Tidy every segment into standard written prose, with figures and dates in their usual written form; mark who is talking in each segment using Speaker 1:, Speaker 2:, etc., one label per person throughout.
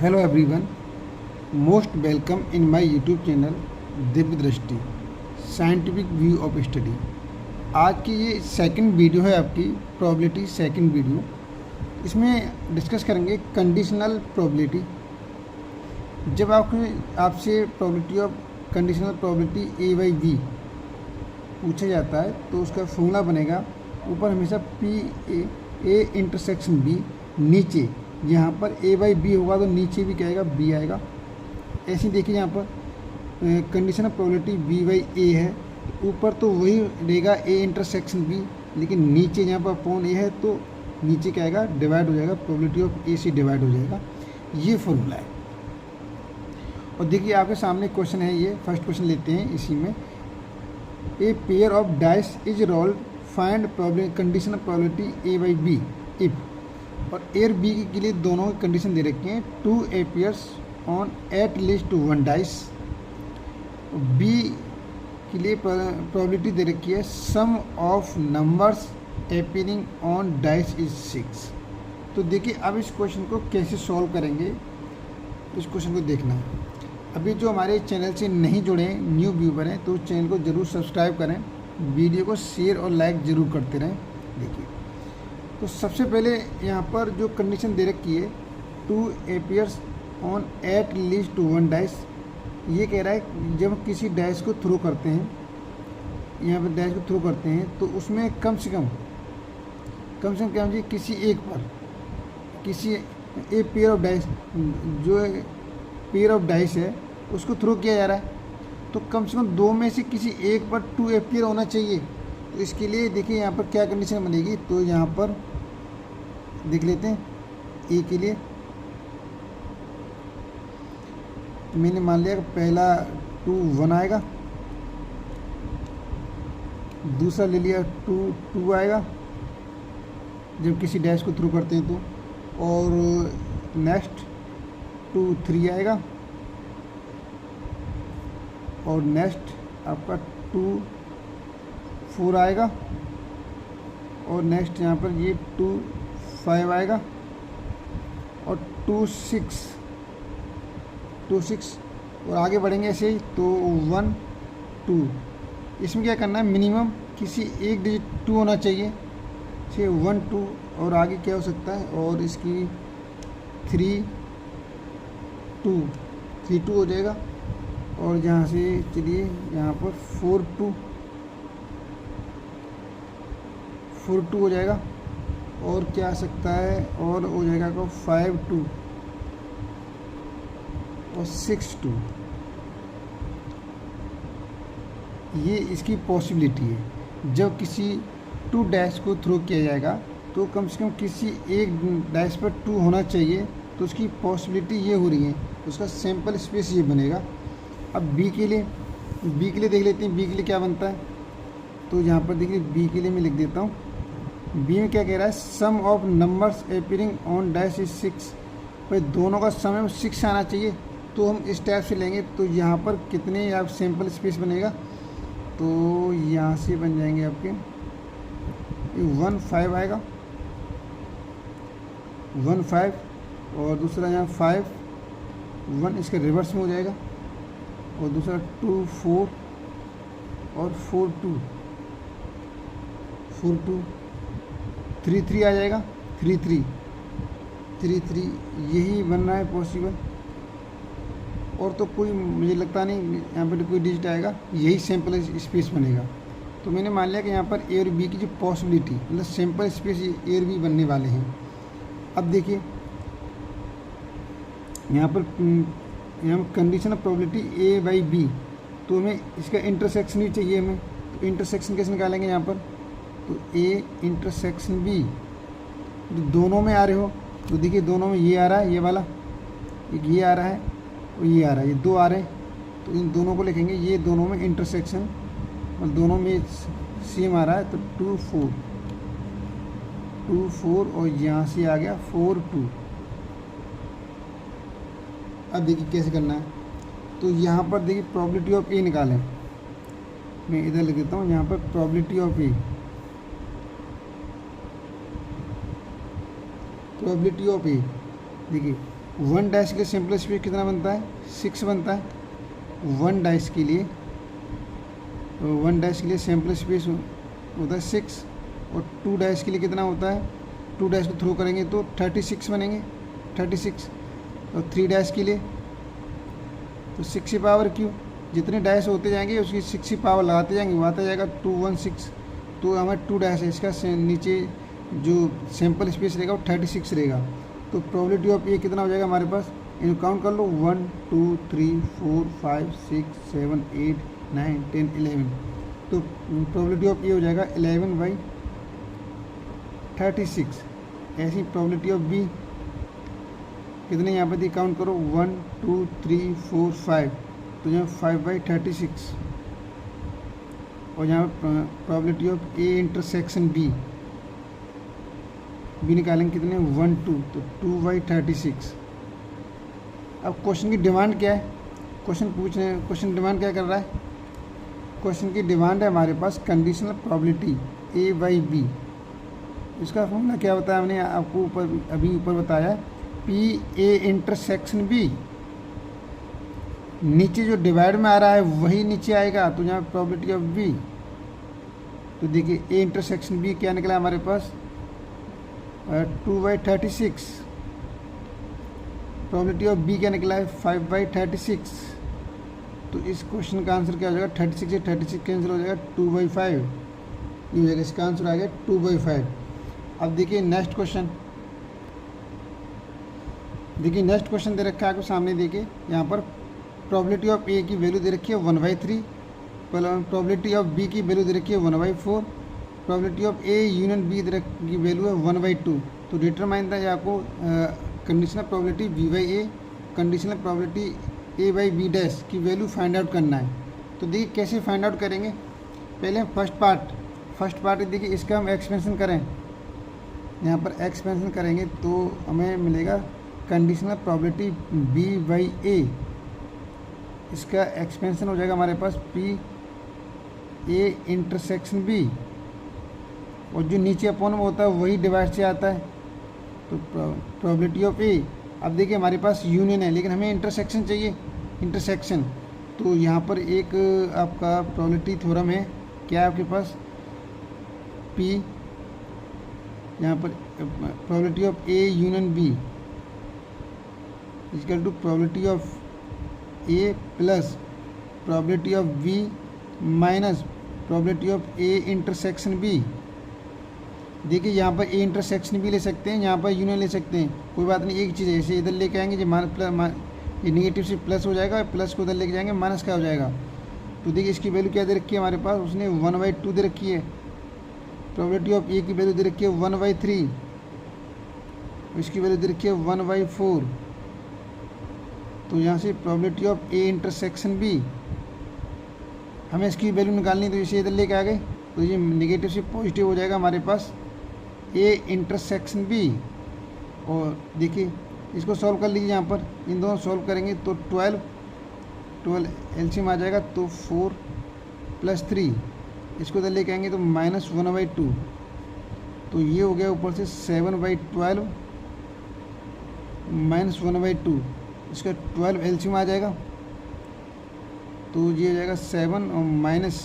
Speaker 1: Hello everyone, most welcome in my YouTube channel Divya दृष्टि scientific view of study. आज की ये सेकंड वीडियो है आपकी प्रोबेबिलिटी सेकंड वीडियो। इसमें डिस्कस करेंगे कंडीशनल प्रोबेबिलिटी। जब आपसे probability of conditional probability A by B पूछा जाता है तो उसका फॉर्मूला बनेगा ऊपर हमेशा पी ए इंटरसेक्शन बी, नीचे यहाँ पर ए बाई बी होगा तो नीचे भी क्या आएगा, बी आएगा। ऐसे ही देखिए यहाँ पर condition of probability B by A है, ऊपर तो वही रहेगा ए इंटरसेक्शन बी, लेकिन नीचे यहाँ पर अपॉन ए है तो नीचे क्या आएगा, डिवाइड हो जाएगा, प्रोबेबिलिटी ऑफ ए से डिवाइड हो जाएगा। ये फॉर्मूला है। और देखिए आपके सामने क्वेश्चन है, ये फर्स्ट क्वेश्चन लेते हैं। इसी में a pair of dice is rolled, find condition of probability A by B if, और ए और बी के लिए दोनों की कंडीशन दे रखी है, 2 appears on at least 1 dice. B के लिए प्रोबेबिलिटी दे रखी है sum of numbers appearing on dice is 6। तो देखिए अब इस क्वेश्चन को कैसे सॉल्व करेंगे, इस क्वेश्चन को देखना है। अभी जो हमारे चैनल से नहीं जुड़े हैं, न्यू व्यूवर हैं, तो चैनल को ज़रूर सब्सक्राइब करें, वीडियो को शेयर और लाइक ज़रूर करते रहें। देखिए तो सबसे पहले यहाँ पर जो कंडीशन दे रखी है 2 appears on at least 1 dice, ये कह रहा है जब किसी डाइस को थ्रो करते हैं, यहाँ पर डाइस को थ्रो करते हैं तो उसमें कम से कम क्या होना चाहिए, किसी एक पर, किसी एक पेयर ऑफ डाइस, जो पेयर ऑफ डाइस है उसको थ्रो किया जा रहा है तो कम से कम 2 में से किसी एक पर 2 appear होना चाहिए। तो इसके लिए देखिए यहाँ पर क्या कंडीशन बनेगी, तो यहाँ पर देख लेते हैं। ए के लिए मैंने मान लिया कि पहला 2 1 आएगा, दूसरा ले लिया 2 2 आएगा जब किसी डैश को थ्रू करते हैं तो, और नेक्स्ट 2 3 आएगा, और नेक्स्ट आपका 2 4 आएगा, और नेक्स्ट यहाँ पर ये 2 5 आएगा, और 2 6 और आगे बढ़ेंगे ऐसे ही। तो 1 2, इसमें क्या करना है, मिनिमम किसी एक डिजिट 2 होना चाहिए, से 1 2 और आगे क्या हो सकता है, और इसकी 3 2 हो जाएगा, और यहाँ से चलिए यहाँ पर 4 2 हो जाएगा, और क्या आ सकता है, और हो जाएगा को 5 2 और 6 2। ये इसकी पॉसिबिलिटी है। जब किसी 2 डैश को थ्रो किया जाएगा तो कम से कम किसी एक डैश पर 2 होना चाहिए, तो उसकी पॉसिबिलिटी ये हो रही है, उसका सैंपल स्पेस ये बनेगा। अब बी के लिए देख लेते हैं, बी के लिए क्या बनता है। तो यहाँ पर देखिए बी के लिए मैं लिख देता हूँ। बी में क्या कह रहा है, sum of numbers appearing on dice is 6। भाई दोनों का सम है 6 आना चाहिए, तो हम इस टाइप से लेंगे। तो यहाँ पर कितने आप सैंपल स्पेस बनेगा, तो यहाँ से बन जाएंगे आपके 1 5 आएगा, 1 5, और दूसरा यहाँ 5 1 इसके रिवर्स में हो जाएगा, और दूसरा 2 4 और 4 2 3 3 आ जाएगा, 3 3 यही बन रहा है पॉसिबल। और तो कोई मुझे लगता नहीं यहाँ पर कोई डिजिट आएगा, यही सैंपल स्पेस बनेगा। तो मैंने मान लिया कि यहाँ पर ए और बी की जो पॉसिबिलिटी, मतलब सैंपल स्पेस ए और बी बनने वाले हैं। अब देखिए यहाँ पर condition of probability A by B, तो हमें इसका इंटरसेक्शन भी चाहिए हमें। तो इंटरसेक्शन कैसे निकालेंगे यहाँ पर, तो ए इंटरसेक्शन बी, दोनों में आ रहे हो तो देखिए दोनों में ये आ रहा है, ये वाला एक ये आ रहा है और ये आ रहा है, ये 2 आ रहे हैं, तो इन दोनों को लिखेंगे, ये दोनों में इंटरसेक्शन और दोनों में सेम आ रहा है, तो 2 4 और यहाँ से आ गया 4 2। अब देखिए कैसे करना है, तो यहाँ पर देखिए प्रोबेबिलिटी ऑफ ए निकालें। मैं इधर लिख देता हूँ, यहाँ पर प्रोबेबिलिटी ऑफ ए, देखिए 1 डैश के लिए सिंपल स्पेस कितना बनता है, 6 बनता है 1 डैश के लिए। तो 1 डैश के लिए सिंपल स्पेस होता है 6, और 2 डैश के लिए कितना होता है, 2 डैश को थ्रो करेंगे तो 36 बनेंगे 36। और 3 डैश के लिए तो 6 की पावर क्यू, जितने डैश होते जाएंगे उसकी 6 की पावर लगाते जाएंगे, वो आता जाएगा 216। तो हमारे 2 डैश है, इसका नीचे जो सैम्पल स्पेस रहेगा वो 36 रहेगा। तो प्रोबेबिलिटी ऑफ ए कितना हो जाएगा हमारे पास, इनको काउंट कर लो 1 2 3 4 5 6 7 8 9 10 11। तो प्रोबेबिलिटी ऑफ ए हो जाएगा 11/36। ऐसी प्रोबेबिलिटी ऑफ बी कितने यहाँ पर दी, काउंट करो 1 2 3 4 5, तो यहाँ 5/36। और यहाँ probability of A intersection B निकालेंगे कितने 1 2, तो 2/36। अब क्वेश्चन की डिमांड क्या है, क्वेश्चन डिमांड क्या कर रहा है, क्वेश्चन की डिमांड है हमारे पास कंडीशनल प्रोबेबिलिटी A/B। इसका फॉर्मूला क्या बताया हमने आपको ऊपर बताया, PA इंटरसेक्शन B। नीचे जो डिवाइड में आ रहा है वही नीचे आएगा, तो यहाँ प्रोबेबिलिटी ऑफ B। तो देखिए A इंटरसेक्शन B क्या निकला हमारे पास 2/36। प्रोबेबिलिटी ऑफ B क्या निकला है 5/36। तो इस क्वेश्चन का आंसर क्या हो जाएगा, 36 से 36 कैंसिल हो जाएगा 2/5, ये हो जाएगा, इसका आंसर आ गया 2/5। अब देखिए नेक्स्ट क्वेश्चन, नेक्स्ट क्वेश्चन दे रखा है आपको सामने। देखिए यहाँ पर प्रोबेबिलिटी ऑफ ए की वैल्यू दे रखी है 1/3, प्रोबेबिलिटी ऑफ बी की वैल्यू दे रखी है 1/4, probability of A union B की वैल्यू है 1/2। तो डिटरमाइन था आपको conditional probability B/A, conditional probability A/B dash की वैल्यू फाइंड आउट करना है। तो देखिए कैसे फाइंड आउट करेंगे, पहले फर्स्ट पार्ट देखिए इसका हम एक्सपेंशन करें, यहाँ पर एक्सपेंशन करेंगे तो हमें मिलेगा कंडीशनल प्रोबेबिलिटी B/A, इसका एक्सपेंशन हो जाएगा हमारे पास PA इंटरसेक्शन B, और जो नीचे अपॉन में होता है वही डिवाइड से आता है। तो प्रोबेबिलिटी ऑफ ए, अब देखिए हमारे पास यूनियन है लेकिन हमें इंटरसेक्शन चाहिए, इंटरसेक्शन। तो यहाँ पर एक आपका प्रोबेबिलिटी थ्योरम है, क्या है आपके पास P, यहाँ पर probability of A union B equal to probability of A plus probability of B minus probability of A intersection B. देखिए यहाँ पर ए इंटरसेक्शन भी ले सकते हैं, यहाँ पर यूनियन ले सकते हैं, कोई बात नहीं, एक चीज़ है, ऐसे इधर लेके आएंगे जो ये नेगेटिव से प्लस हो जाएगा, प्लस को उधर लेके जाएंगे माइनस क्या हो जाएगा। तो देखिए इसकी वैल्यू क्या दे रखी है हमारे पास, उसने 1/2 दे रखी है। प्रोबेबिलिटी ऑफ ए की वैल्यू दे रखी है 1/3, इसकी वैल्यू दे रखी है 1/4। तो यहाँ से probability of A intersection B, हमें इसकी वैल्यू निकालनी, तो इसे इधर लेके आ गए, तो ये नेगेटिव से पॉजिटिव हो जाएगा हमारे पास ए इंटरसेक्शन बी। और देखिए इसको सॉल्व कर लीजिए, यहाँ पर इन दोनों सॉल्व करेंगे तो 12 एलसीएम आ जाएगा, तो 4 + 3, इसको इधर लेके आएंगे तो -1/2, तो ये हो गया ऊपर से 7/12 -1/2, इसका 12 एलसीएम आ जाएगा, तो ये हो जाएगा 7 और -6,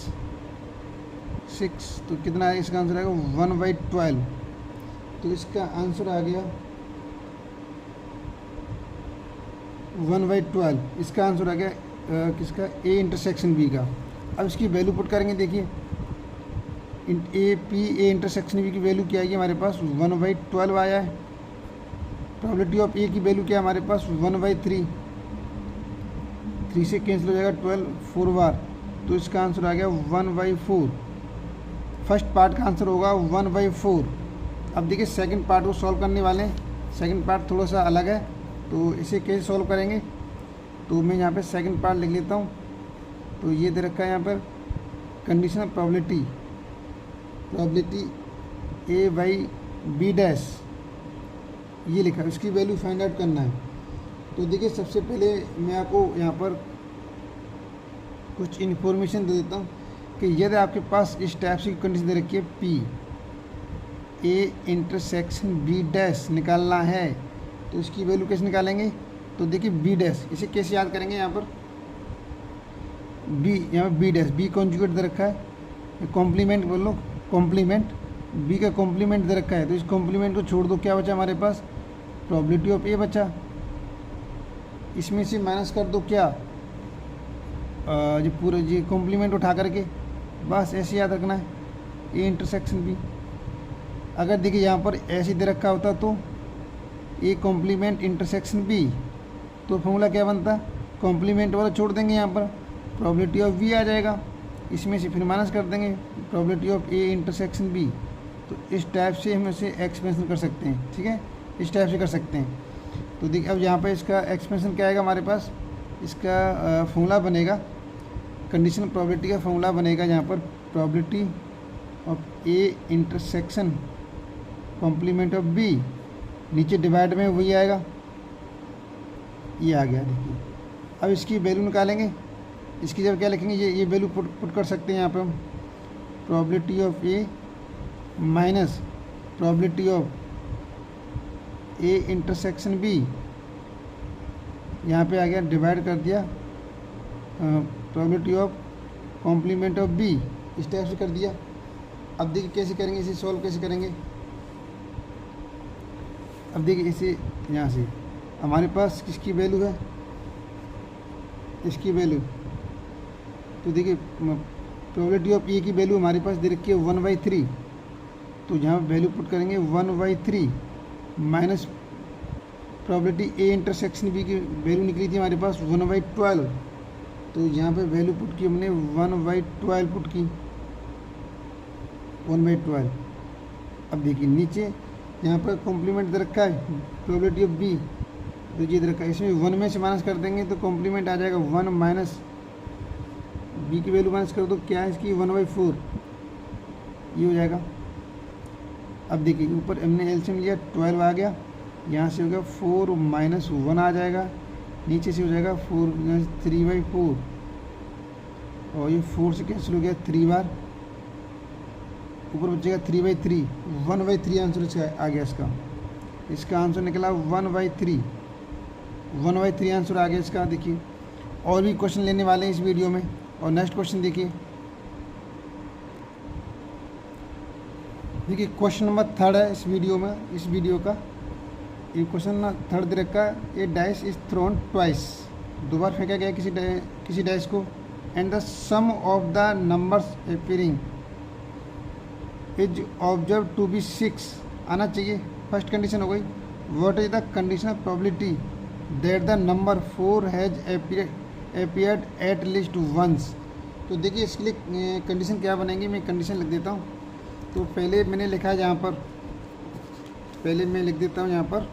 Speaker 1: तो कितना है इसका आंसर आएगा 1/12। तो इसका आंसर आ गया 1/12, इसका आंसर आ गया किसका, ए इंटरसेक्शन बी का। अब इसकी वैल्यू पुट करेंगे, देखिए ए इंटरसेक्शन बी की वैल्यू क्या आएगी हमारे पास 1/12 आया है। प्रोबेबिलिटी ऑफ ए की वैल्यू क्या है हमारे पास 1/3, 3 से कैंसिल हो जाएगा 12 4 बार, तो इसका आंसर आ गया 1/4। फर्स्ट पार्ट का आंसर होगा 1/4। अब देखिए सेकंड पार्ट को सॉल्व करने वाले हैं, सेकंड पार्ट थोड़ा सा अलग है, तो इसे कैसे सॉल्व करेंगे, तो मैं यहाँ पे सेकंड पार्ट लिख लेता हूँ। तो ये दे रखा है यहाँ पर कंडीशनल प्रोबेबिलिटी A/B डैश, ये लिखा है, इसकी वैल्यू फाइंड आउट करना है। तो देखिए सबसे पहले मैं आपको यहाँ पर कुछ इन्फॉर्मेशन दे देता हूँ कि यदि आपके पास इस टाइप की कंडीशन दे रखी है PA इंटरसेक्शन B डैश निकालना है, तो इसकी वैल्यू कैसे निकालेंगे? तो देखिए बी डैश, इसे कैसे याद करेंगे? यहाँ पर बी, यहाँ पर बी डैश, बी कॉन्जुगेट दे रखा है, कॉम्प्लीमेंट बोल लो, कॉम्प्लीमेंट, बी का कॉम्प्लीमेंट दे रखा है, तो इस कॉम्प्लीमेंट को छोड़ दो, क्या बचा हमारे पास? प्रोबेबिलिटी ऑफ ए बचा। इसमें से माइनस कर दो क्या, जो पूरा ये कॉम्प्लीमेंट उठा करके, बस ऐसे याद रखना है, ए इंटरसेक्शन बी। अगर देखिए यहाँ पर ऐसे दे रखा होता तो ए कॉम्प्लीमेंट इंटरसेक्शन बी, तो फॉर्मूला क्या बनता? कॉम्प्लीमेंट वाला छोड़ देंगे, यहाँ पर प्रोबेबिलिटी ऑफ बी आ जाएगा, इसमें से फिर माइनस कर देंगे probability of A intersection B. तो इस टाइप से हम इसे एक्सपेंशन कर सकते हैं, ठीक है, इस टाइप से कर सकते हैं। तो देखिए अब यहाँ पर इसका एक्सपेंशन क्या आएगा हमारे पास? इसका फॉर्मूला बनेगा, कंडीशनल प्रोबेबिलिटी का फॉर्मूला बनेगा यहाँ पर, probability of A intersection complement of B, नीचे डिवाइड में वही आएगा, ये आ गया। देखिए अब इसकी वैल्यू निकालेंगे, इसकी जब क्या लिखेंगे, ये वैल्यू पुट कर सकते हैं यहाँ पे हम, probability of A minus probability of A intersection B, यहाँ पे आ गया, डिवाइड कर दिया probability of complement of B, इस टाइप से कर दिया। अब देखिए कैसे करेंगे, इसे सॉल्व कैसे करेंगे? अब देखिए इसे यहाँ से हमारे पास किसकी वैल्यू है, इसकी वैल्यू, तो देखिए प्रोबेबिलिटी ऑफ ए की वैल्यू हमारे पास दे रखी है 1/3, तो यहाँ वैल्यू पुट करेंगे 1/3 minus probability A intersection B की वैल्यू निकली थी हमारे पास 1/12, तो यहाँ पे वैल्यू पुट की हमने 1/12 पुट की, 1/12। अब देखिए नीचे यहाँ पर कॉम्प्लीमेंट दे रखा है प्रोबेबिलिटी ऑफ बी, तो ये दे रखा है, इसमें 1 में से माइनस कर देंगे तो कॉम्प्लीमेंट आ जाएगा 1 माइनस बी की वैल्यू माइनस कर दो, क्या है इसकी 1/4, ये हो जाएगा। अब देखिए ऊपर हमने एलसीएम लिया, 12 आ गया, यहाँ से हो गया 4 माइनस 1 आ जाएगा, नीचे से हो जाएगा 4 3/4, और ये 4 से कैंसिल हो गया 3 बार, ऊपर बचेगा 3/3, 1/3 आंसर आ गया इसका आंसर निकला 1/3, 1/3 आंसर आ गया इसका। देखिए और भी क्वेश्चन लेने वाले हैं इस वीडियो में, और नेक्स्ट क्वेश्चन देखिए, क्वेश्चन नंबर 3 है इस वीडियो का, ये क्वेश्चन ना 3 दे रखा है, a dice is thrown twice, 2 बार फेंका गया किसी डाइस को, and the sum of the numbers appearing is observe to be 6 आना चाहिए, फर्स्ट कंडीशन हो गई। What is the conditional probability that the number 4 has appeared at least once? तो देखिए इसके लिए कंडीशन क्या बनेंगी, मैं कंडीशन लिख देता हूँ। तो पहले मैंने लिखा है यहाँ पर, पहले मैं लिख देता हूँ यहाँ पर,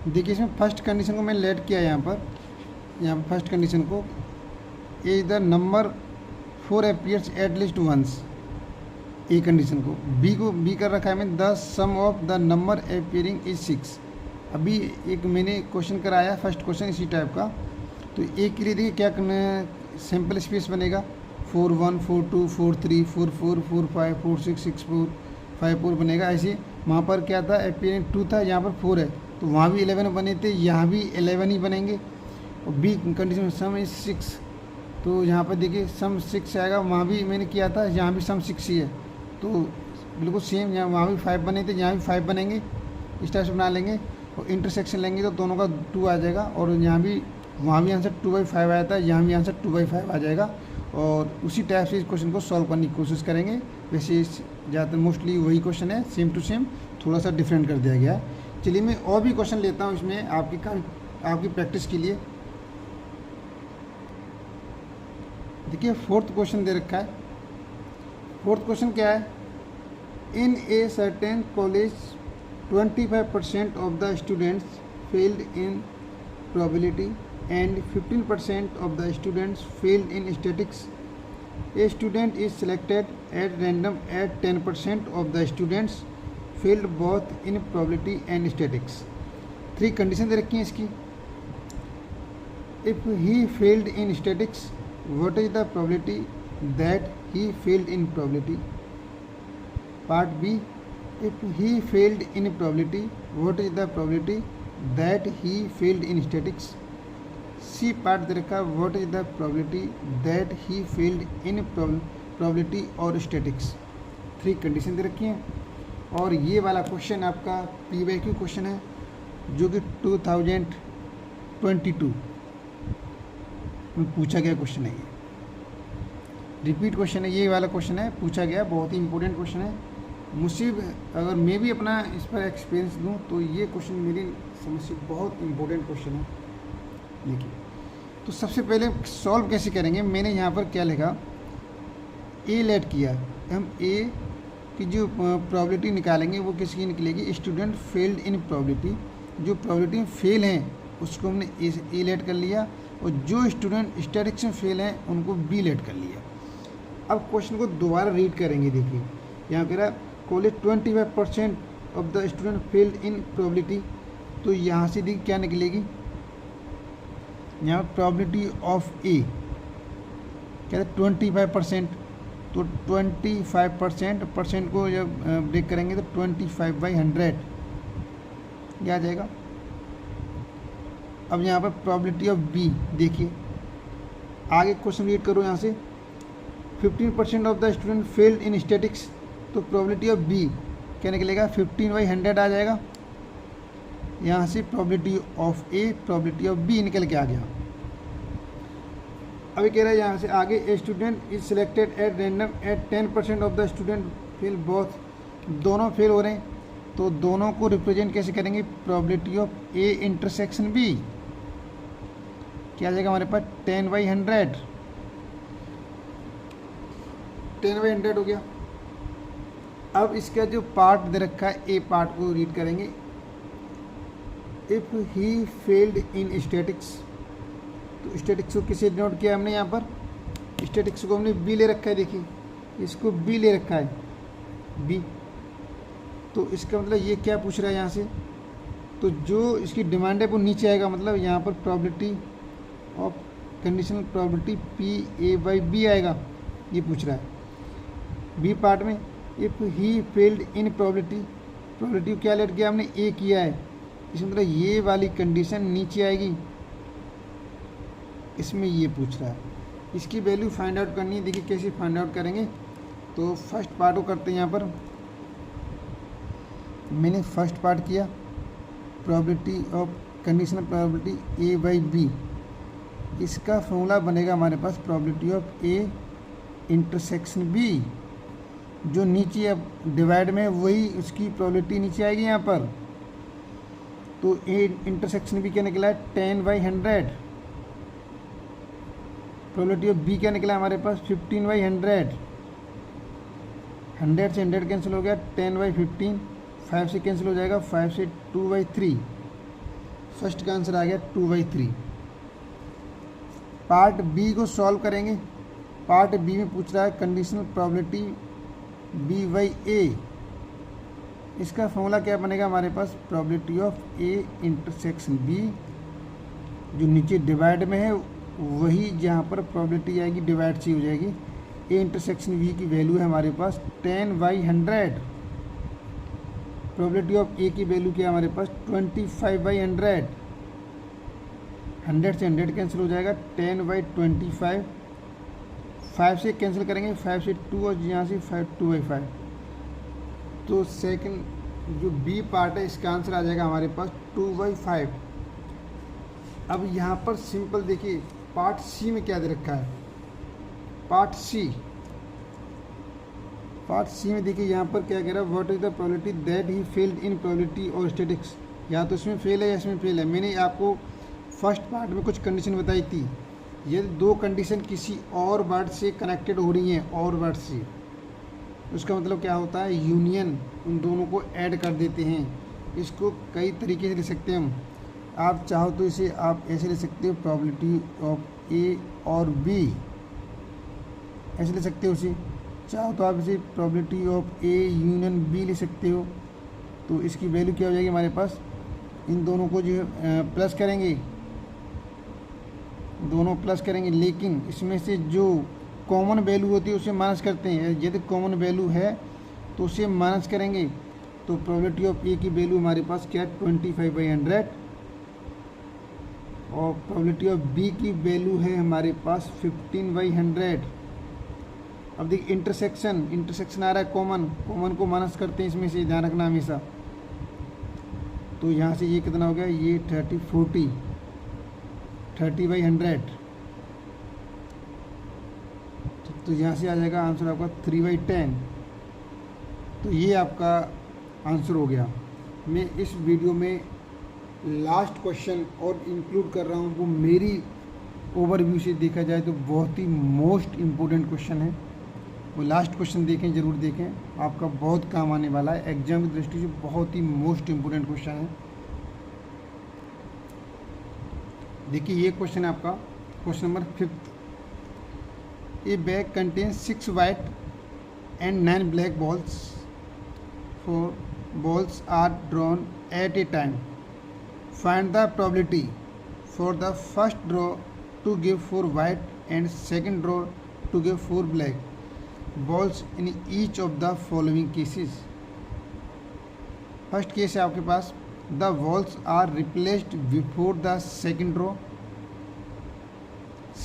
Speaker 1: देखिए इसमें फर्स्ट कंडीशन को मैंने लेट किया यहाँ पर फर्स्ट कंडीशन को, is the number 4 appears at least once, A condition को, बी कर रखा है मैंने, the sum of the number appearing is 6। अभी एक मैंने क्वेश्चन कराया फर्स्ट क्वेश्चन इसी टाइप का, तो ए के लिए देखिए क्या सैम्पल स्पेस बनेगा, 4 1 4 2 4 3 4 4 4 5 4 6 6 4 5 4 बनेगा। ऐसे वहाँ पर क्या था, अपीयरिंग 2 था, यहाँ पर 4 है, तो वहाँ भी 11 बने थे, यहाँ भी 11 ही बनेंगे। और बी कंडीशन सम इज 6, तो यहाँ पर देखिए सम 6 आएगा, वहाँ भी मैंने किया था, यहाँ भी सम 6 ही है, तो बिल्कुल सेम, यहाँ वहाँ भी 5 बने थे, यहाँ भी 5 बनेंगे, इस टाइप से बना लेंगे। और इंटरसेक्शन लेंगे तो दोनों का 2 आ जाएगा, और यहाँ भी वहाँ भी आंसर 2/5 आया था, यहाँ भी आंसर 2/5 आ जाएगा। और उसी टाइप से इस क्वेश्चन को सॉल्व करने की कोशिश करेंगे। वैसे ज़्यादातर मोस्टली वही क्वेश्चन है, सेम टू सेम, थोड़ा सा डिफरेंट कर दिया गया है। चलिए मैं और भी क्वेश्चन लेता हूँ इसमें आपकी प्रैक्टिस के लिए। देखिए फोर्थ क्वेश्चन दे रखा है। फोर्थ क्वेश्चन क्या है, in a certain college 25% of the students failed in probability and 15% of the students failed in statistics. A student is selected at random at 10% of the students failed both in probability and statistics. 3 condition दे रखी हैं इसकी। If he failed in statistics, what is the probability that he failed in probability? Part B, if he failed in probability what is the probability that he failed in statics. C part दे रखा है what is the probability that he failed in probability और statics. 3 condition दे रखी हैं। और ये वाला क्वेश्चन आपका PYQ क्वेश्चन है जो कि 2022 में पूछा गया क्वेश्चन है। ये रिपीट क्वेश्चन है, ये वाला क्वेश्चन है, पूछा गया, बहुत ही इंपॉर्टेंट क्वेश्चन है। मुझसे अगर मैं भी अपना इस पर एक्सपीरियंस दूं तो ये क्वेश्चन मेरी समझ से बहुत इंपॉर्टेंट क्वेश्चन है। देखिए, तो सबसे पहले सॉल्व कैसे करेंगे। मैंने यहाँ पर क्या लिखा, ए लेट किया, हम ए की जो प्रोबेबिलिटी निकालेंगे वो किसकी निकलेगी, स्टूडेंट फेल्ड इन प्रोबेबिलिटी। जो प्रोबेबिलिटी में फेल हैं उसको हमने ए लेट कर लिया, और जो स्टूडेंट स्टैटिक्स में फेल हैं उनको बी लेट कर लिया। अब क्वेश्चन को दोबारा रीड करेंगे। देखिए, यहाँ कह रहा है college 25% of the student failed in probability, तो यहाँ से देखिए क्या निकलेगी, यहाँ प्रोबेबिलिटी ऑफ ए क्या है 25%, तो 25% परसेंट को जब ब्रेक करेंगे तो 25/100 क्या आ जाएगा। अब यहाँ पर प्रोबेबिलिटी ऑफ बी, देखिए आगे क्वेश्चन रीड करो यहाँ से, 15% of the student failed in statics, तो प्रोबेबिलिटी ऑफ बी क्या निकलेगा 15/100 आ जाएगा। यहाँ से probability of A probability of B निकल के आ गया। अभी कह रहा है यहाँ से आगे, a student is selected at random at 10% of the student fail both, दोनों फेल हो रहे हैं, तो दोनों को रिप्रेजेंट कैसे करेंगे, probability of A intersection B क्या आ जाएगा हमारे पास 10/100, 10/100 हो गया। अब इसका जो पार्ट दे रखा है ए पार्ट को रीड करेंगे, if he failed in statics, तो स्टैटिक्स को किसे नोट किया हमने, यहाँ पर स्टैटिक्स को हमने बी ले रखा है। देखिए इसको बी ले रखा है, बी, तो इसका मतलब ये क्या पूछ रहा है यहाँ से, तो जो इसकी डिमांड है वो नीचे आएगा, मतलब यहाँ पर probability of conditional probability PA/B आएगा, ये पूछ रहा है। बी पार्ट में if he failed in probability क्या लेट किया हमने, ए किया है, इसमें मतलब ये वाली कंडीशन नीचे आएगी, इसमें ये पूछ रहा है। इसकी वैल्यू फाइंड आउट करनी है। देखिए कैसे फाइंड आउट करेंगे, तो फर्स्ट पार्ट को करते हैं। यहाँ पर मैंने फर्स्ट पार्ट किया, probability of conditional probability A/B, इसका फॉर्मूला बनेगा हमारे पास probability of A intersection B, जो नीचे अब डिवाइड में वही उसकी प्रोबेबिलिटी नीचे आएगी यहाँ पर, तो A इंटरसेक्शन B क्या निकला है 10/100, प्रोबेबिलिटी ऑफ B क्या निकला हमारे पास 15/100, 100 से 100 कैंसिल हो गया, 10/15, 5 से कैंसिल हो जाएगा, 5 से 2/3, फर्स्ट का आंसर आ गया 2/3। पार्ट बी को सॉल्व करेंगे। पार्ट बी में पूछ रहा है कंडीशनल प्रोबेबिलिटी B/A, इसका फॉर्मूला क्या बनेगा हमारे पास, probability of A intersection B, जो नीचे डिवाइड में है वही जहाँ पर प्रोबेबिलिटी आएगी डिवाइड से हो जाएगी। A इंटरसेक्शन B की वैल्यू है हमारे पास 10/100, प्रोबेबिलिटी ऑफ A की वैल्यू क्या है हमारे पास 25/100, 100 से 100 कैंसिल हो जाएगा, 10/25, 5 से कैंसिल करेंगे, 5 से 2 और यहाँ से 2/5, तो सेकंड जो बी पार्ट है इसका आंसर आ जाएगा हमारे पास 2/5। अब यहाँ पर सिंपल देखिए पार्ट सी में क्या दे रखा है, पार्ट सी में देखिए यहाँ पर क्या कह रहा है, what is the probability that he failed in probability और स्टैटिक्स, या तो इसमें फेल है या इसमें फेल है। मैंने आपको फर्स्ट पार्ट में कुछ कंडीशन बताई थी, यदि दो कंडीशन किसी और वर्ड से कनेक्टेड हो रही हैं और वर्ड से, उसका मतलब क्या होता है, यूनियन, उन दोनों को ऐड कर देते हैं। इसको कई तरीके से लिख सकते हैं हम, आप चाहो तो इसे आप ऐसे ले सकते हो, प्रोबेबिलिटी ऑफ ए और बी, ऐसे ले सकते हो उसे, चाहो तो आप इसे probability of A union B ले सकते हो। तो इसकी वैल्यू क्या हो जाएगी हमारे पास, इन दोनों को जो प्लस करेंगे, दोनों प्लस करेंगे, लेकिन इसमें से जो कॉमन वैल्यू होती है उसे माइनस करते हैं। यदि कॉमन वैल्यू है तो उसे माइनस करेंगे तो प्रोबेबिलिटी ऑफ ए की वैल्यू हमारे पास क्या है 25/100 और प्रोबेबिलिटी ऑफ बी की वैल्यू है हमारे पास 15/100। अब देखिए इंटरसेक्शन आ रहा है कॉमन को माइनस करते हैं इसमें से, ध्यान रखना हमेशा। तो यहाँ से ये कितना हो गया, ये 30/100 तो यहाँ से आ जाएगा आंसर आपका 3/10। तो ये आपका आंसर हो गया। मैं इस वीडियो में लास्ट क्वेश्चन और इंक्लूड कर रहा हूँ, वो मेरी ओवरव्यू से देखा जाए तो बहुत ही मोस्ट इम्पोर्टेंट क्वेश्चन है। वो लास्ट क्वेश्चन देखें, ज़रूर देखें, आपका बहुत काम आने वाला है। एग्जाम की दृष्टि से बहुत ही मोस्ट इम्पोर्टेंट क्वेश्चन है। देखिए ये क्वेश्चन है आपका, question number 5। A bag contains 6 white and 9 black balls. 4 balls are drawn at a time. Find the probability for the first draw to give 4 white and second draw to give 4 black balls in each of the following cases. First case है आपके पास, the balls are replaced before the second draw.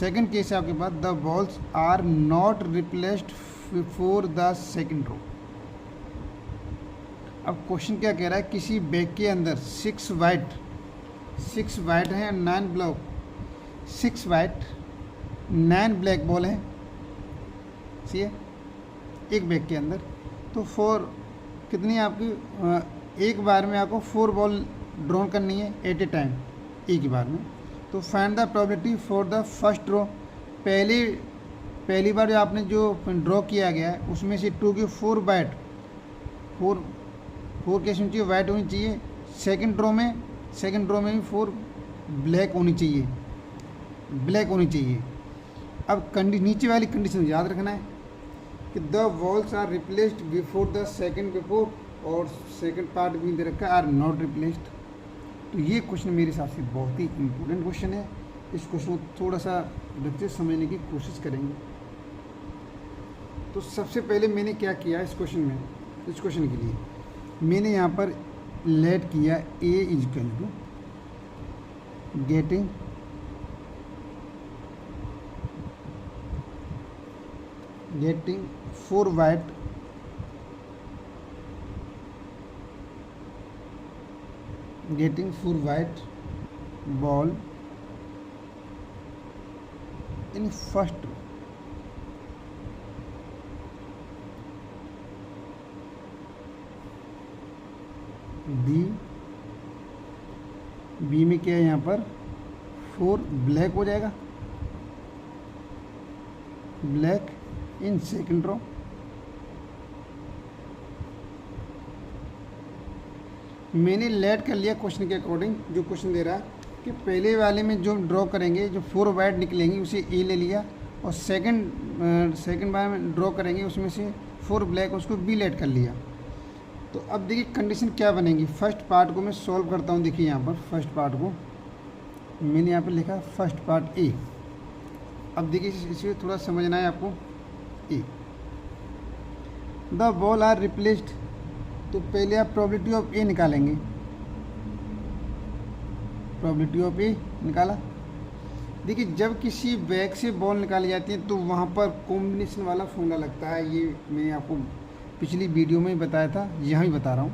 Speaker 1: Second case है आपके पास, the balls are not replaced before the second draw. अब question क्या कह रहा है, किसी बैग के अंदर 6 वाइट हैं, 9 ब्लैक, 6 वाइट 9 ब्लैक बॉल हैं, सही है, एक बैग के अंदर। तो 4 कितनी आपकी, एक बार में आपको 4 बॉल ड्रॉ करनी है एट ए टाइम, एक ही बार में। तो find the probability for the first draw. पहली बार जो आपने जो ड्रॉ किया गया है उसमें से 2 की 4 वाइट, 4 कैसे होनी चाहिए, वाइट होनी चाहिए। सेकंड ड्रॉ में भी 4 ब्लैक होनी चाहिए। अब नीचे वाली कंडीशन याद रखना है कि the balls are replaced before the second before, और सेकंड पार्ट भी दे रखा है आर नॉट रिप्लेस्ड। तो ये क्वेश्चन मेरे हिसाब से बहुत ही इम्पोर्टेंट क्वेश्चन है। इस क्वेश्चन को थोड़ा सा बच्चे समझने की कोशिश करेंगे। तो सबसे पहले मैंने क्या किया इस क्वेश्चन के लिए, मैंने यहाँ पर लेट किया A equal to getting getting 4 white ball in first row. B में क्या है, यहाँ पर 4 ब्लैक हो जाएगा, ब्लैक इन सेकंड रो। मैंने लेट कर लिया क्वेश्चन के अकॉर्डिंग, जो क्वेश्चन दे रहा है कि पहले वाले में जो ड्रॉ करेंगे, जो 4 वाइट निकलेंगी उसे ए ले लिया, और सेकंड बार में ड्रॉ करेंगे उसमें से 4 ब्लैक, उसको बी लेट कर लिया। तो अब देखिए कंडीशन क्या बनेगी। फर्स्ट पार्ट को मैं सॉल्व करता हूँ। देखिए यहाँ पर फर्स्ट पार्ट को मैंने यहाँ पर लिखा फर्स्ट पार्ट ए। अब देखिए इसे थोड़ा समझना है आपको। ए द बॉल आर रिप्लेस्ड, तो पहले आप प्रोबेबिलिटी ऑफ ए निकालेंगे। प्रोबेबिलिटी ऑफ ए निकाला। देखिए जब किसी बैग से बॉल निकाली जाती है तो वहाँ पर कॉम्बिनेशन वाला फॉर्मूला लगता है। ये मैं आपको पिछली वीडियो में ही बताया था, यहाँ ही बता रहा हूँ,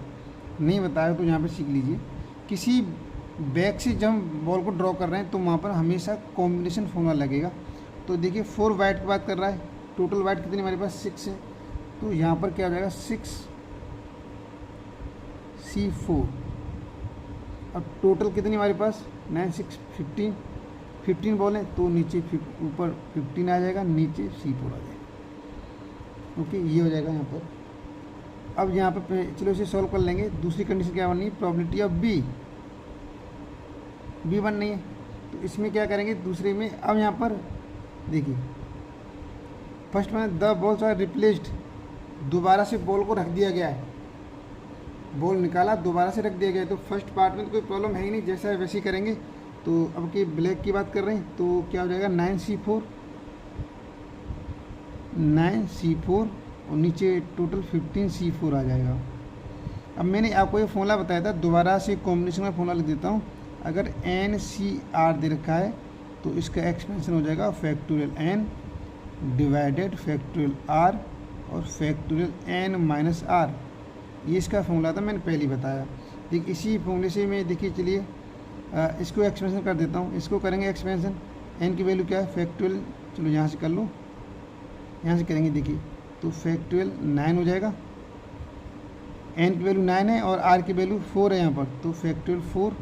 Speaker 1: नहीं बताया तो यहाँ पे सीख लीजिए। किसी बैग से जब हम बॉल को ड्रॉ कर रहे हैं तो वहाँ पर हमेशा कॉम्बिनेशन फॉर्मूला लगेगा। तो देखिए 4 वाइट की बात कर रहा है, टोटल वाइट कितनी हमारे पास 6 है, तो यहाँ पर क्या हो जाएगा 6C4। अब टोटल कितनी हमारे पास 9 6 15 बॉल है, तो नीचे ऊपर 15 आ जाएगा, नीचे C4 आ जाएगा। ओके, ये हो जाएगा यहाँ पर। अब यहाँ पर चलो इसे सॉल्व कर लेंगे। दूसरी कंडीशन क्या बननी है, प्रोबेबिलिटी ऑफ बी बननी है। तो इसमें क्या करेंगे दूसरे में, अब यहाँ पर देखिए फर्स्ट में द बॉल्स आर रिप्लेस्ड, दोबारा से बॉल को रख दिया गया है, बॉल निकाला दोबारा से रख दिया गया है। तो फर्स्ट पार्ट में तो कोई प्रॉब्लम है ही नहीं, जैसा है वैसे ही करेंगे। तो अब की ब्लैक की बात कर रहे हैं तो क्या हो जाएगा 9C4 और नीचे टोटल 15C4 आ जाएगा। अब मैंने आपको ये फॉर्मूला बताया था, दोबारा से कॉम्बिनेशन में फॉर्मूला लिख देता हूँ। अगर NCR दे रखा है तो इसका एक्सपेंशन हो जाएगा factorial N divided factorial R और फैक्टोरियल N-R। ये इसका फॉर्मूला था, मैंने पहले ही बताया। देखिए इसी फॉर्मूले से मैं देखिए चलिए इसको एक्सपेंशन कर देता हूँ। इसको करेंगे एक्सपेंशन, n की वैल्यू क्या है फैक्टोरियल, चलो यहाँ से कर लो, यहाँ से करेंगे देखिए तो फैक्टोरियल 9 हो जाएगा। n की वैल्यू 9 है और r की वैल्यू 4 है यहाँ पर, तो फैक्टोरियल 4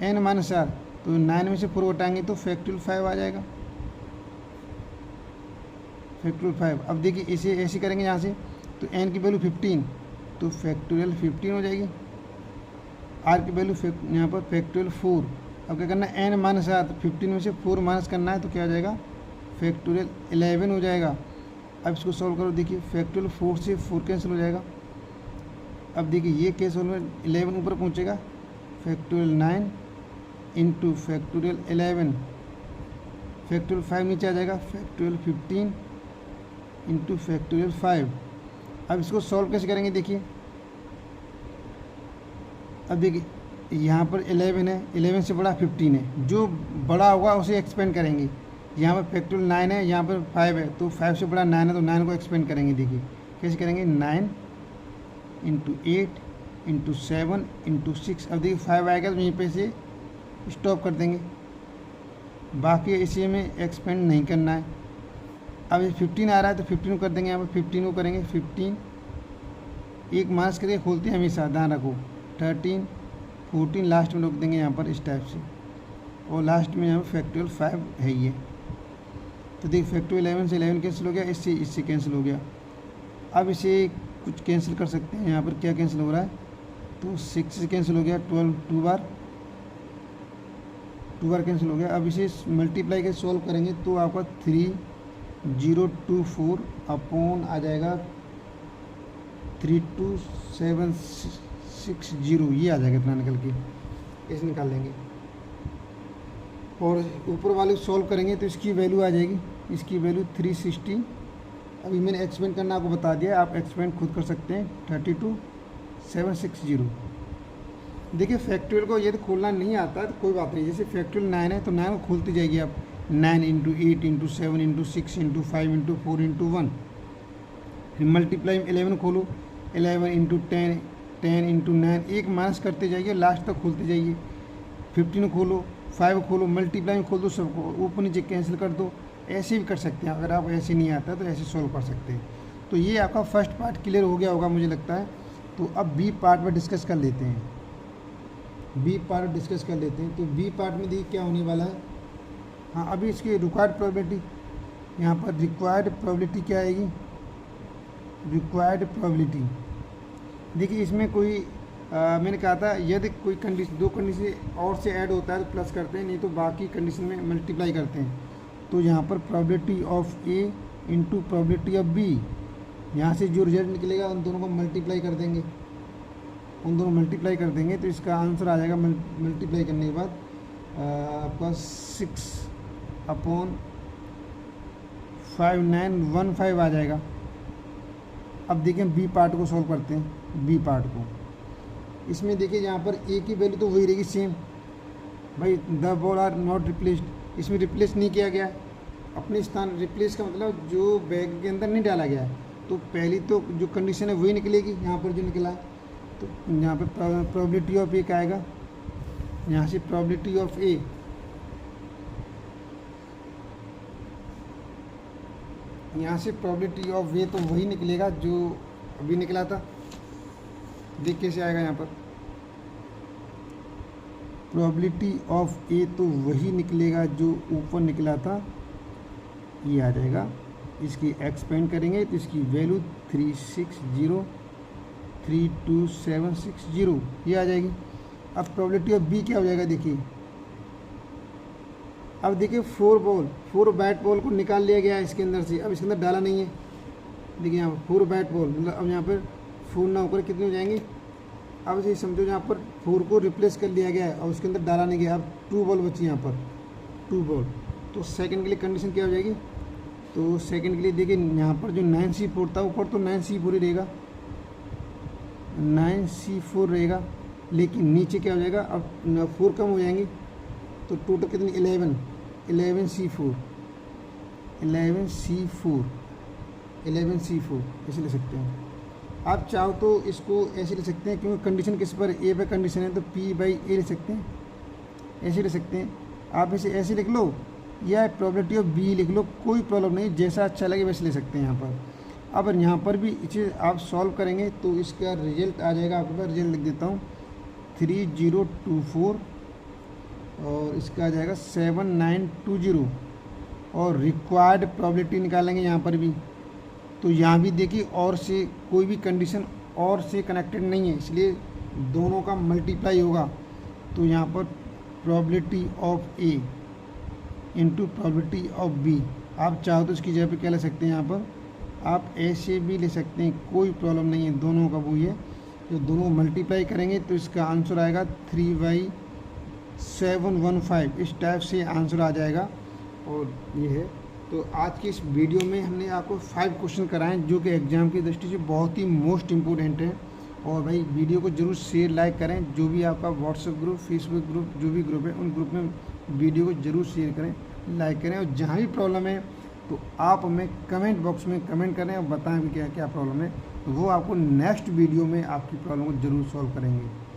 Speaker 1: n-r, तो 9 में से 4 घटाएंगे तो फैक्टोरियल 5 आ जाएगा, फैक्टोरियल 5। अब देखिए इसे ऐसे करेंगे यहाँ से तो n की वैल्यू 15, तो फैक्टोरियल 15 हो जाएगी। r की वैल्यू यहाँ पर फैक्टोरियल 4। अब क्या करना है n-r, तो 15 में से 4 माइनस करना है तो क्या हो जाएगा फैक्टोरियल 11 हो जाएगा। अब इसको सॉल्व करो, देखिए फैक्टोरियल 4 से 4 कैंसिल हो जाएगा। अब देखिए ये केस सॉल्व में 11 ऊपर पहुँचेगा, फैक्टोरियल 9 इंटू फैक्टोरियल 11, फैक्टोरियल 5 नीचे आ जाएगा, फैक्टोरियल 15 इंटू फैक्टोरियल 5। अब इसको सॉल्व कैसे करेंगे देखिए, अब देखिए यहाँ पर 11 है, 11 से बड़ा 15 है, जो बड़ा होगा उसे एक्सपेंड करेंगे। यहाँ पर फैक्टोरियल 9 है, यहाँ पर 5 है, तो 5 से बड़ा 9 है तो 9 को एक्सपेंड करेंगे। देखिए कैसे करेंगे, 9 इंटू 8 इंटू 7 इंटू 6। अब देखिए 5 आएगा तो यहीं पे से स्टॉप कर देंगे, बाकी इसी में एक्सपेंड नहीं करना है। अब ये 15 आ रहा है तो 15 को कर देंगे, यहाँ पर 15 को करेंगे 15, एक माइनस करके खोलते हैं हमेशा, ध्यान रखो, 13 14 लास्ट में रोक देंगे यहाँ पर इस टाइप से, और लास्ट में यहाँ पर फैक्टोरियल 5 है ये। तो देखिए फैक्टोरियल 11 से 11 कैंसिल हो गया, इससे कैंसिल हो गया। अब इसे कुछ कैंसिल कर सकते हैं, यहाँ पर क्या कैंसिल हो रहा है, तो 6 से कैंसिल हो गया, 12 2 बार कैंसिल हो गया। अब इसे मल्टीप्लाई के सॉल्व करेंगे तो आपका 3024 अपॉन आ जाएगा 32760, ये आ जाएगा इतना निकल के, इसे निकाल लेंगे। और ऊपर वाले सॉल्व करेंगे तो इसकी वैल्यू आ जाएगी, इसकी वैल्यू 360। अभी मैंने एक्सपेंड करना आपको बता दिया, आप एक्सपेंड खुद कर सकते हैं, 32760। देखिए फैक्टोरियल को यदि खोलना नहीं आता तो कोई बात नहीं, जैसे फैक्टोरियल 9 है तो 9 को खोलती जाएगी आप, 9 into 8 into 7 into 6 into 5 into 4 into 1। फिर मल्टीप्लाई 11 खोलो, 11 इंटू 10 10 इंटू 9, एक माइनस करते जाइए, लास्ट तक खोलते जाइए। 15 खोलो, 5 खोलो, मल्टीप्लाई में खोल दो सबको, ऊपर नीचे कैंसिल कर दो, ऐसे भी कर सकते हैं। अगर आप ऐसे नहीं आता तो ऐसे सॉल्व कर सकते हैं। तो ये आपका फर्स्ट पार्ट क्लियर हो गया होगा मुझे लगता है। तो अब बी पार्ट में डिस्कस कर लेते हैं, तो बी पार्ट में देखिए क्या होने वाला है। हाँ, अभी इसकी रिक्वायर्ड प्रोबेबिलिटी, यहाँ पर रिक्वायर्ड प्रोबेबिलिटी क्या आएगी, रिक्वायर्ड प्रोबेबिलिटी। देखिए इसमें कोई मैंने कहा था यदि कोई कंडीशन, 2 कंडीशन और से ऐड होता है तो प्लस करते हैं, नहीं तो बाकी कंडीशन में मल्टीप्लाई करते हैं। तो यहाँ पर probability of A into probability of B, यहाँ से जो रिजल्ट निकलेगा उन दोनों को मल्टीप्लाई कर देंगे, तो इसका आंसर आ जाएगा मल्टीप्लाई करने के बाद आपका 6/5915 आ जाएगा। अब देखें बी पार्ट को सॉल्व करते हैं, बी पार्ट को। इसमें देखिए यहाँ पर ए की वैल्यू तो वही रहेगी सेम, भाई the ball are not replaced, इसमें रिप्लेस नहीं किया गया अपने स्थान। रिप्लेस का मतलब जो बैग के अंदर नहीं डाला गया है, तो पहली तो जो कंडीशन है वही निकलेगी, यहाँ पर जो निकला है। तो यहाँ पर प्रोबेबिलिटी ऑफ ए क्या आएगा, यहाँ से प्रोबेबिलिटी ऑफ ए, यहाँ से प्रोबेबिलिटी ऑफ ए तो वही निकलेगा जो अभी निकला था। देख कैसे आएगा, यहाँ पर प्रोबेबिलिटी ऑफ ए तो वही निकलेगा जो ऊपर निकला था, ये आ जाएगा। इसकी एक्सपेंड करेंगे तो इसकी वैल्यू 32760 ये आ जाएगी। अब प्रोबेबिलिटी ऑफ बी क्या हो जाएगा, देखिए अब देखिए 4 बैट बॉल को निकाल लिया गया इसके अंदर से, अब इसके अंदर डाला नहीं है। देखिए यहाँ पर 4 बैट बॉल, मतलब अब यहाँ पर 4 ना होकर कितने हो जाएंगे, अब ये समझो यहाँ पर 4 को रिप्लेस कर लिया गया है और उसके अंदर डाला नहीं गया। अब 2 बॉल बची यहाँ पर, 2 बॉल। तो सेकंड के लिए कंडीशन क्या हो जाएगी, तो सेकंड के लिए देखिए यहाँ पर जो 9C4 था ऊपर तो 9C4 ही रहेगा, 9C4 रहेगा, लेकिन नीचे क्या हो जाएगा, अब 4 कम हो जाएंगे तो टोटल कितनी 11C4 ऐसे ले सकते हैं। आप चाहो तो इसको ऐसे ले सकते हैं, क्योंकि कंडीशन किस पर, ए पे कंडीशन है तो P/A ले सकते हैं, ऐसे ले सकते हैं। आप इसे ऐसे लिख लो या प्रोबेबिलिटी ऑफ B लिख लो, कोई प्रॉब्लम नहीं, जैसा अच्छा लगे वैसे ले सकते हैं यहाँ पर। अब यहाँ पर भी इसे आप सॉल्व करेंगे तो इसका रिजल्ट आ जाएगा आपके पास, रिजल्ट लिख देता हूँ 3024 और इसका आ जाएगा 7920 और रिक्वायर्ड प्रोबेबिलिटी निकालेंगे यहाँ पर भी। तो यहाँ भी देखिए और से कोई भी कंडीशन और से कनेक्टेड नहीं है, इसलिए दोनों का मल्टीप्लाई होगा। तो यहाँ पर probability of A into probability of B, आप चाहो तो इसकी जगह पे क्या ले सकते हैं, यहाँ पर आप ऐसे भी ले सकते हैं, कोई प्रॉब्लम नहीं है, दोनों का वही है। जो दोनों मल्टीप्लाई करेंगे तो इसका आंसर आएगा 3/715, इस टाइप से आंसर आ जाएगा। और ये है, तो आज की इस वीडियो में हमने आपको 5 क्वेश्चन कराएं जो कि एग्ज़ाम की दृष्टि से बहुत ही मोस्ट इम्पोर्टेंट है। और भाई वीडियो को जरूर शेयर लाइक करें, जो भी आपका व्हाट्सएप ग्रुप, फेसबुक ग्रुप, जो भी ग्रुप है उन ग्रुप में वीडियो को जरूर शेयर करें, लाइक करें। और जहाँ भी प्रॉब्लम है तो आप हमें कमेंट बॉक्स में कमेंट करें और बताएं कि क्या क्या प्रॉब्लम है, तो वो आपको नेक्स्ट वीडियो में आपकी प्रॉब्लम को ज़रूर सॉल्व करेंगे।